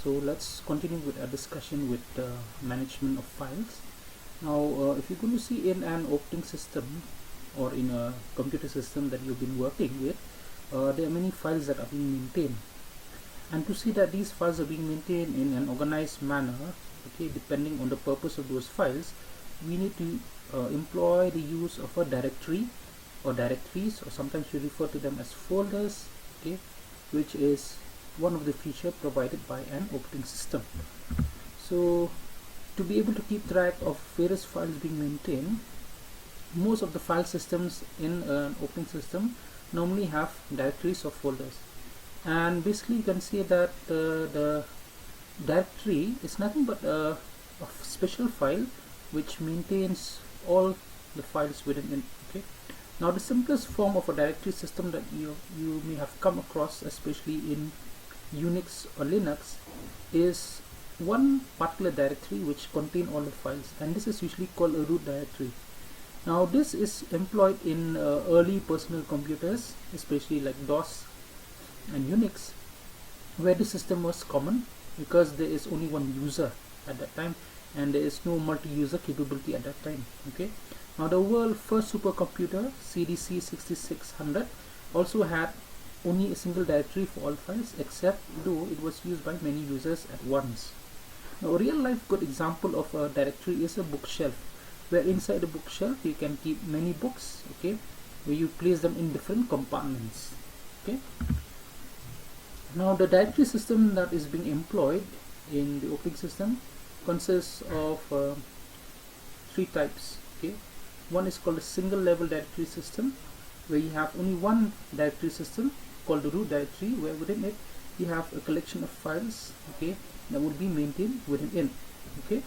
So let's continue with our discussion with management of files. Now if you're going to see in an operating system or in a computer system that you've been working with, there are many files that are being maintained, and to see that these files are being maintained in an organized manner, okay, depending on the purpose of those files, we need to employ the use of a directory or directories, or sometimes we refer to them as folders, okay, which is one of the feature provided by an operating system. So to be able to keep track of various files being maintained, most of the file systems in an operating system normally have directories or folders, and basically you can say that the directory is nothing but a special file which maintains all the files within it. Okay, now the simplest form of a directory system that you may have come across, especially in Unix or Linux, is one particular directory which contain all the files, and this is usually called a root directory. Now this is employed in early personal computers, especially like DOS and Unix, where the system was common because there is only one user at that time and there is no multi-user capability at that time. Okay, now the world's first supercomputer, CDC 6600, also had only a single directory for all files, except though it was used by many users at once. Now a real life good example of a directory is a bookshelf, where inside the bookshelf you can keep many books, okay, where you place them in different compartments. Okay, now the directory system that is being employed in the operating system consists of three types. Okay, one is called a single level directory system, where you have only one directory system called the root directory, where within it you have a collection of files, okay, that would be maintained within it. Okay,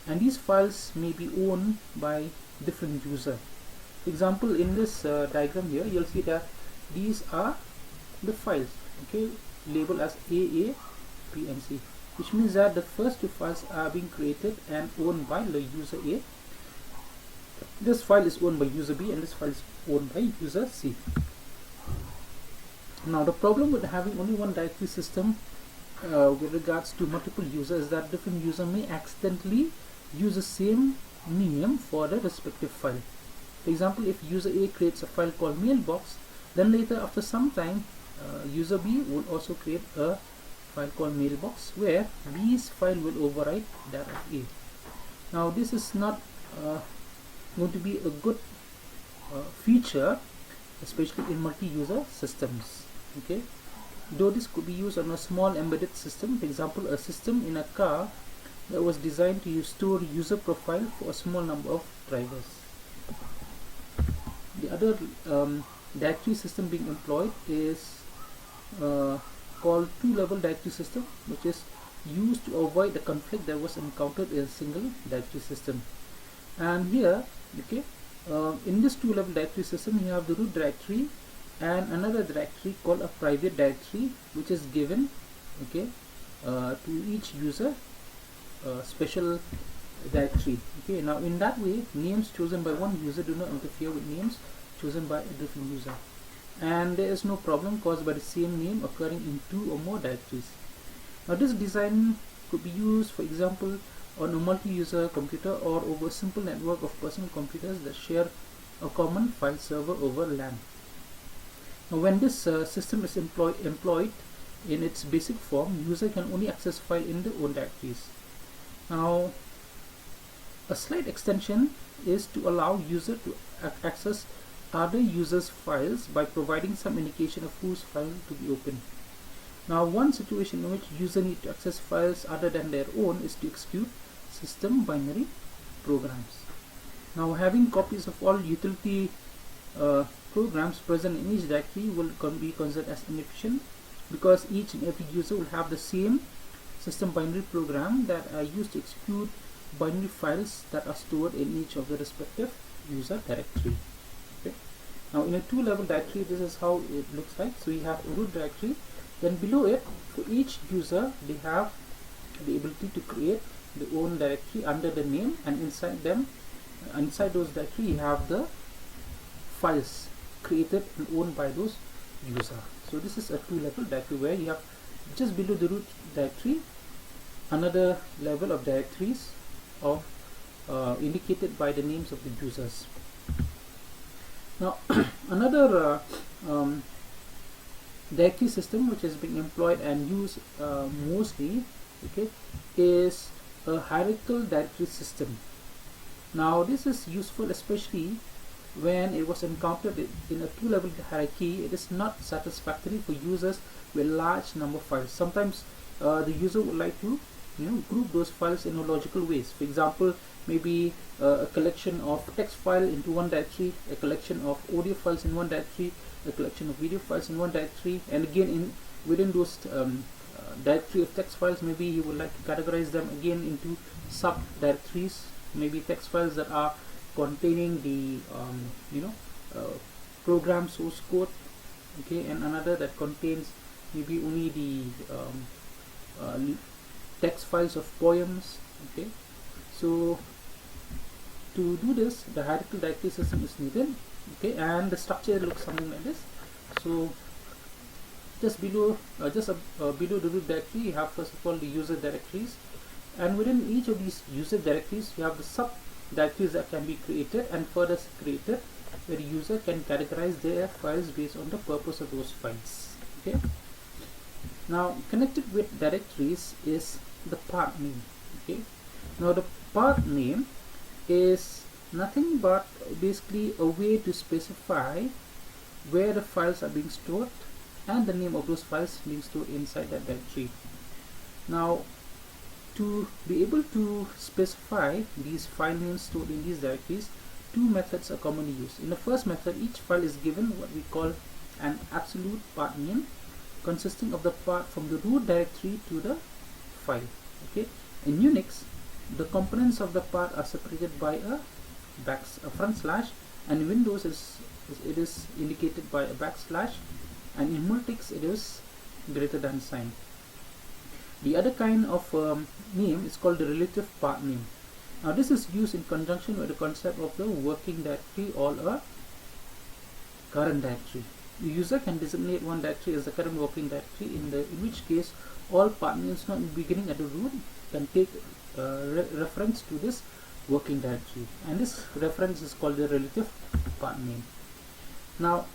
and these files may be owned by different user. For example, in this diagram here, you'll see that these are the files, okay, labeled as A, A, B and C, which means that the first two files are being created and owned by the user A. This file is owned by user B and this file is owned by user C. Now the problem with having only one directory system with regards to multiple users is that different user may accidentally use the same name for the respective file. For example, if user A creates a file called mailbox, then later after some time user B will also create a file called mailbox, where B's file will override that of A. Now this is not going to be a good feature, especially in multi-user systems. Okay, though this could be used on a small embedded system, for example a system in a car that was designed to store user profile for a small number of drivers. The other directory system being employed is called two-level directory system, which is used to avoid the conflict that was encountered in a single directory system. And here, okay, in this two-level directory system you have the root directory and another directory called a private directory, which is given, okay, to each user special directory. Okay, now in that way names chosen by one user do not interfere with names chosen by a different user, and there is no problem caused by the same name occurring in two or more directories. Now this design could be used, for example, on a multi-user computer or over a simple network of personal computers that share a common file server over LAN. Now when this system is employed in its basic form, user can only access file in their own directories. Now a slight extension is to allow user to access other users' files by providing some indication of whose file to be opened. Now one situation in which user need to access files other than their own is to execute system binary programs. Now having copies of all utility programs present in each directory will be considered as inefficient, because each and every user will have the same system binary program that are used to execute binary files that are stored in each of the respective user directory. Okay. Now in a two-level directory, this is how it looks like. So we have a root directory, then below it for each user they have the ability to create their own directory under the name, and inside those directory you have the files created and owned by those users. So this is a two-level directory where you have just below the root directory another level of directories of indicated by the names of the users. Now another directory system which is being employed and used mostly, okay, is a hierarchical directory system. Now this is useful especially when it was encountered in a two-level hierarchy. It is not satisfactory for users with large number of files. Sometimes the user would like to group those files in a logical ways. For example, maybe a collection of text file into one directory, a collection of audio files in one directory, a collection of video files in one directory, and again within those directory of text files, maybe you would like to categorize them again into sub directories, maybe text files that are containing the program source code, okay, and another that contains maybe only the text files of poems, okay. So to do this, the hierarchical directory system is needed, okay, and the structure looks something like this. So just below below the root directory, you have first of all the user directories, and within each of these user directories you have the sub directories that can be created and further created, where the user can categorize their files based on the purpose of those files, okay. Now connected with directories is the path name, okay. Now the path name is nothing but basically a way to specify where the files are being stored and the name of those files being stored inside that directory. Now to be able to specify these file names stored in these directories, two methods are commonly used. In the first method, each file is given what we call an absolute path name, consisting of the path from the root directory to the file, okay. In Unix, the components of the path are separated by a front slash, and in Windows it is indicated by a backslash, and in Multics it is greater than sign. The other kind of name is called the relative path name. Now this is used in conjunction with the concept of the working directory or a current directory. The user can designate one directory as the current working directory, in which case all path names not beginning at the root can take reference to this working directory, and this reference is called the relative path name. Now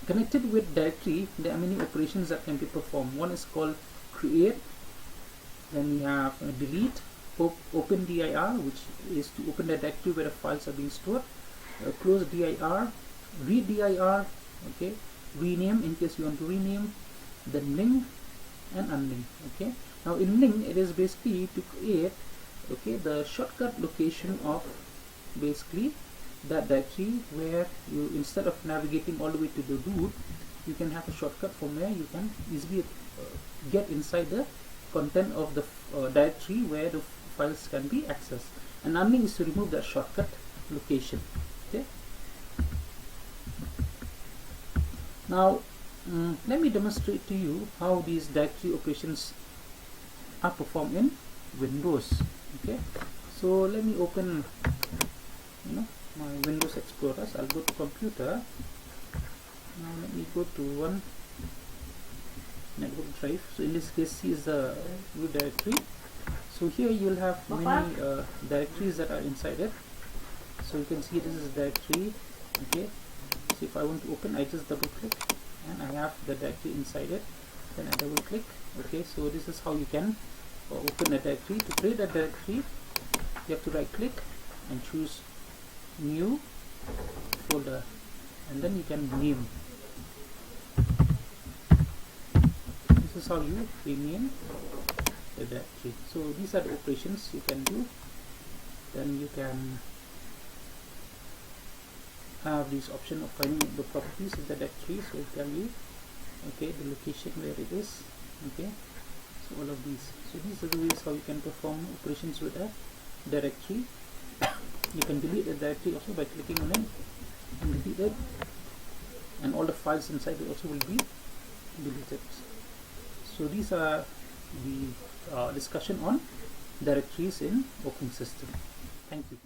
connected with directory, there are many operations that can be performed. One is called create, then we have delete, open dir, which is to open the directory where the files are being stored, close dir, read dir, okay, rename in case you want to rename, then link and unlink, okay. Now in link, it is basically to create, okay, the shortcut location of basically that directory, where you, instead of navigating all the way to the root, you can have a shortcut from where you can easily get inside the content of the directory where the files can be accessed. And unlink is to remove that shortcut location, okay. Now let me demonstrate to you how these directory operations are performed in Windows, okay. So let me open my Windows Explorer. I'll go to computer. Now let me go to one network drive. So in this case, C is the root directory. So here you will have many directories that are inside it. So you can see this is directory, okay. So if I want to open, I just double click and I have the directory inside it, then I double click, okay. So this is how you can open a directory. To create a directory, you have to right click and choose new folder, and then you can name. This is how you rename the directory. So these are the operations you can do. Then you can have this option of finding the properties of the directory, so it tell you, okay, the location where it is, okay. So all of these. So these are the ways how you can perform operations with a directory. You can delete the directory also by clicking on it and delete it, and all the files inside it also will be deleted. So these are the discussion on directories in operating system. Thank you.